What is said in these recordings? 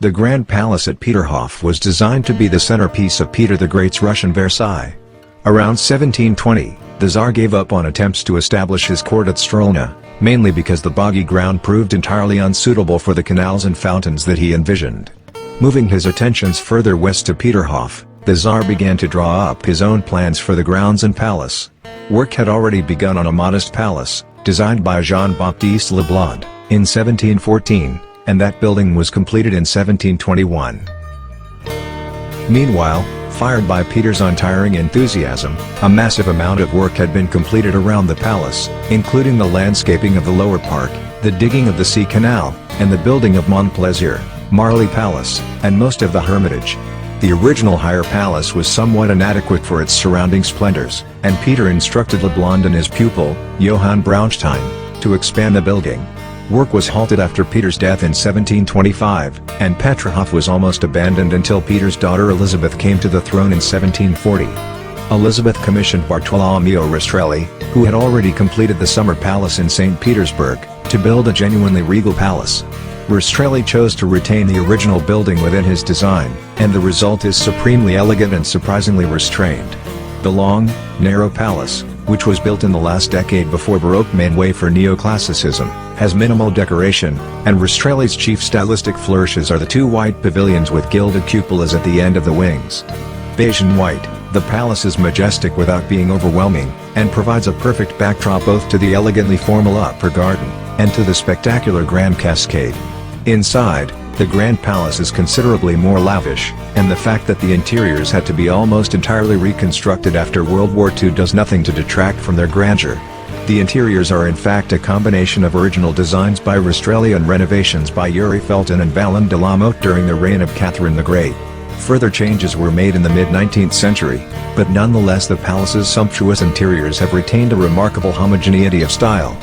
The Grand Palace at Peterhof was designed to be the centerpiece of Peter the Great's Russian Versailles. Around 1720, the Tsar gave up on attempts to establish his court at Strelna, mainly because the boggy ground proved entirely unsuitable for the canals and fountains that he envisioned. Moving his attentions further west to Peterhof, the Tsar began to draw up his own plans for the grounds and palace. Work had already begun on a modest palace, designed by Jean-Baptiste Leblond, in 1714, and that building was completed in 1721. Meanwhile, fired by Peter's untiring enthusiasm, a massive amount of work had been completed around the palace, including the landscaping of the lower park, the digging of the sea canal, and the building of Montplaisir, Marly Palace, and most of the Hermitage. The original higher palace was somewhat inadequate for its surrounding splendors, and Peter instructed Leblond and his pupil, Johann Braunstein, to expand the building. Work was halted after Peter's death in 1725, and Peterhof was almost abandoned until Peter's daughter Elizabeth came to the throne in 1740. Elizabeth commissioned Bartolomeo Rastrelli, who had already completed the summer palace in St. Petersburg, to build a genuinely regal palace. Rastrelli chose to retain the original building within his design, and the result is supremely elegant and surprisingly restrained. The long, narrow palace, which was built in the last decade before Baroque made way for neoclassicism, has minimal decoration, and Rastrelli's chief stylistic flourishes are the two white pavilions with gilded cupolas at the end of the wings. Beige and white, the palace is majestic without being overwhelming, and provides a perfect backdrop both to the elegantly formal upper garden, and to the spectacular Grand Cascade. Inside, the Grand Palace is considerably more lavish, and the fact that the interiors had to be almost entirely reconstructed after World War II does nothing to detract from their grandeur. The interiors are in fact a combination of original designs by Rastrelli and renovations by Yuri Felton and Valin de la Motte during the reign of Catherine the Great. Further changes were made in the mid-19th century, but nonetheless the palace's sumptuous interiors have retained a remarkable homogeneity of style.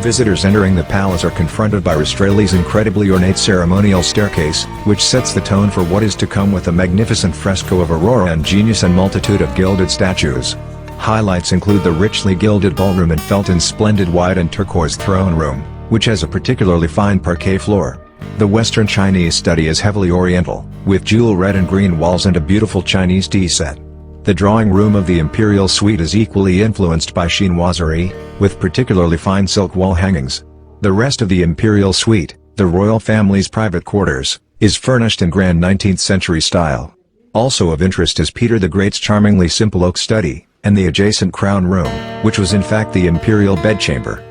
Visitors entering the palace are confronted by Rastrelli's incredibly ornate ceremonial staircase, which sets the tone for what is to come with a magnificent fresco of Aurora and Genius and multitude of gilded statues. Highlights include the richly gilded ballroom and Felton's splendid white and turquoise throne room, which has a particularly fine parquet floor. The Western Chinese study is heavily oriental, with jewel red and green walls and a beautiful Chinese tea set. The drawing room of the Imperial Suite is equally influenced by chinoiserie, with particularly fine silk wall hangings. The rest of the Imperial Suite, the royal family's private quarters, is furnished in grand 19th century style. Also of interest is Peter the Great's charmingly simple oak study, and the adjacent crown room, which was in fact the imperial bedchamber.